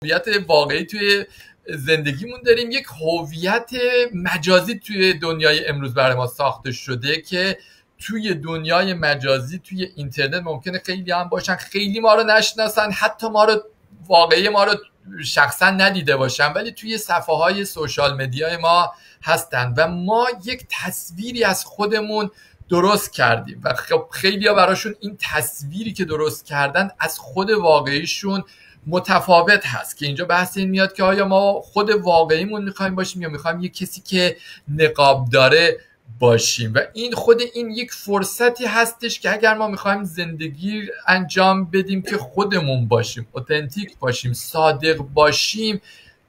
هویت واقعی توی زندگیمون داریم، یک هویت مجازی توی دنیای امروز برای ما ساخته شده که توی دنیای مجازی توی اینترنت ممکنه خیلی هم باشن، خیلی ما رو نشناسن، حتی ما رو واقعی ما رو شخصا ندیده باشن، ولی توی صفحه های سوشال مدیای ما هستن و ما یک تصویری از خودمون درست کردیم و خیلی ها براشون این تصویری که درست کردن از خود واقعیشون متفاوت هست که اینجا بحث این میاد که آیا ما خود واقعیمون میخوایم باشیم یا میخوایم یک کسی که نقاب داره باشیم. و این خود این یک فرصتی هستش که اگر ما میخوایم زندگی انجام بدیم که خودمون باشیم، اتنتیک باشیم، صادق باشیم،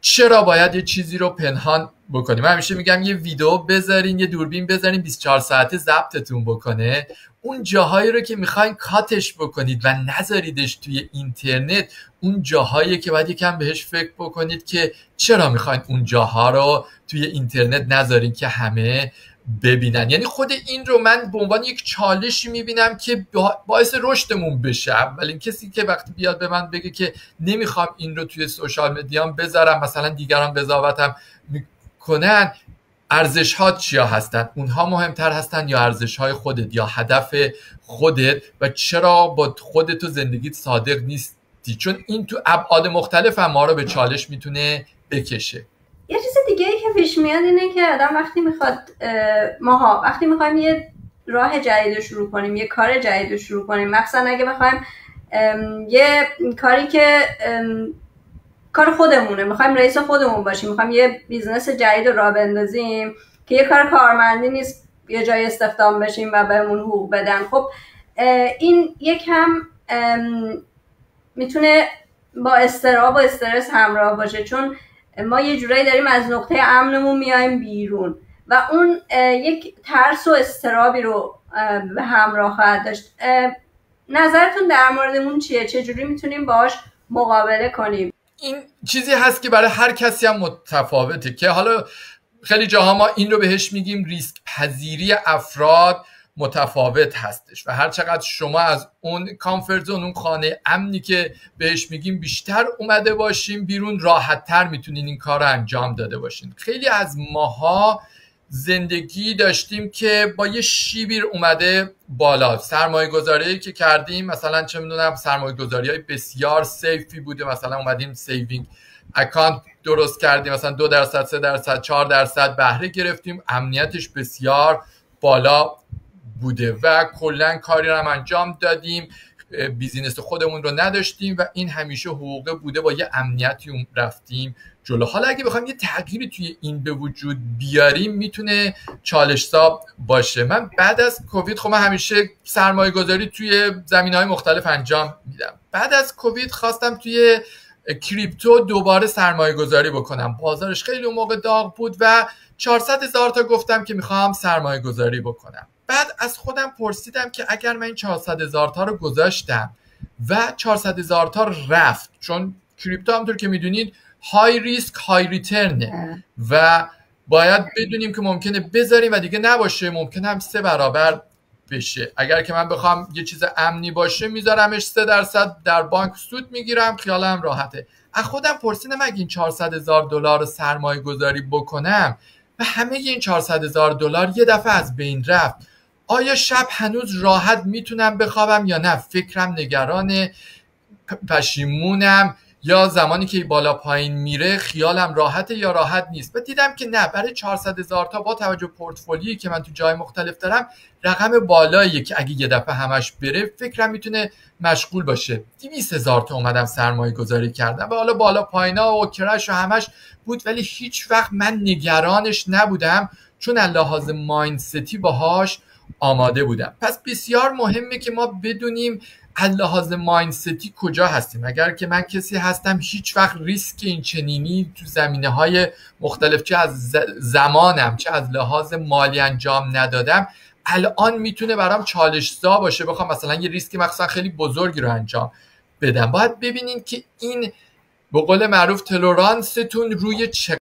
چرا باید یه چیزی رو پنهان بکنیم؟ من همیشه میگم یه ویدیو بذارین، یه دوربین بذارین 24 ساعته ضبطتون بکنه، اون جاهایی رو که میخواین کاتش بکنید و نذاریدش توی اینترنت، اون جاهایی که باید یکم بهش فکر بکنید که چرا میخواین اون جاها رو توی اینترنت نذارین که همه ببینن. یعنی خود این رو من به عنوان یک چالشی میبینم که باعث رشدمون بشه. اولین کسی که وقتی بیاد به من بگه که نمیخوام این رو توی سوشال مدیام بذارم، مثلا دیگران قضاوتم میکنن، ارزش ها چیا هستن؟ اونها مهمتر هستن یا ارزش های خودت یا هدف خودت و چرا با خودت و زندگیت صادق نیستی؟ چون این تو ابعاد مختلف هم ما رو به چالش میتونه بکشه. یه چیز دیگه ای که پیش میاد اینه که آدم وقتی میخواد وقتی میخوایم یه راه جدید رو شروع کنیم، یه کار جدید رو شروع کنیم، مثلا اگه بخوایم یه کاری که کار خودمونه، میخوایم رئیس خودمون باشیم، میخوایم یه بیزنس جدید رو راه بندازیم که یه کار کارمندی نیست یه جای استخدام بشیم و بهمون حقوق بدن، خب این یکم میتونه با اضطراب و استرس همراه باشه، چون ما یه جورایی داریم از نقطه امنمون میایم بیرون و اون یک ترس و اضطرابی رو به همراه خواهد داشت. نظرتون در موردمون چیه؟ چه جوری میتونیم باهاش مقابله کنیم؟ این چیزی هست که برای هر کسی هم متفاوته که حالا خیلی جاها ما این رو بهش میگیم ریسک پذیری افراد متفاوت هستش و هر چقدر شما از اون کامفورت زون، اون خانه امنی که بهش میگیم بیشتر اومده باشیم بیرون، راحت تر میتونین این کار رو انجام داده باشین. خیلی از ماها زندگی داشتیم که با یه شیبی اومده بالا، سرمایه گذاری که کردیم، مثلا چه میدونم سرمایه گذاری های بسیار سیفی بوده، مثلا اومدیم سیوینگ اکانت درست کردیم، مثلا 2%، 3%، 4% بهره گرفتیم، امنیتش بسیار بالا بوده و کلا کاری رو هم انجام دادیم، بیزینس خودمون رو نداشتیم و این همیشه حقوقه بوده، با یه امنیتی رفتیم جلو. حالا اگه بخوایم یه تغییری توی این به وجود بیاریم میتونه چالش‌زا باشه. من بعد از کووید، خب من همیشه سرمایه گذاری توی زمینه‌های مختلف انجام میدم، بعد از کووید خواستم توی کریپتو دوباره سرمایه گذاری بکنم، بازارش خیلی اون موقع داغ بود و 400,000 تا گفتم که میخوام سرمایه گذاری بکنم. بعد از خودم پرسیدم که اگر من این 400,000 تا رو گذاشتم و 400,000 تا رفت، چون کریپتو همونطور که میدونید های ریسک های ریترنه و باید بدونیم که ممکنه بذاریم و دیگه نباشه، ممکنه هم 3 برابر بشه. اگر که من بخوام یه چیز امنی باشه میذارمش 3% در بانک سود میگیرم، خیالم راحته. از خودم پرسیدم اگه این 400,000 دلار رو سرمایه گذاری بکنم و همه این 400,000 دلار یه دفعه از بین رفت، آیا شب هنوز راحت میتونم بخوابم یا نه؟ فکرم نگران، پشیمونم، یا زمانی که بالا پایین میره خیالم راحته یا راحت نیست؟ و دیدم که نه، برای 400,000 تا با توجه پورتفولیویی که من تو جای مختلف دارم رقم بالاییه که اگه یه دفعه همش بره فکرم میتونه مشغول باشه. 200,000 تا اومدم سرمایه گذاری کردم و حالا بالا پایینا و کرش و همش بود، ولی هیچ وقت من نگرانش نبودم چون لحاظ مایندستی باهاش آماده بودم. پس بسیار مهمه که ما بدونیم لحاظ مایندستی کجا هستیم. اگر که من کسی هستم هیچ وقت ریسک این چنینی تو زمینه‌های مختلف، چه از زمانم چه از لحاظ مالی انجام ندادم، الان میتونه برام چالش‌زا باشه بخوام مثلا یه ریسک مثلا خیلی بزرگی رو انجام بدم. باید ببینین که این به قول معروف تولرانستون روی چه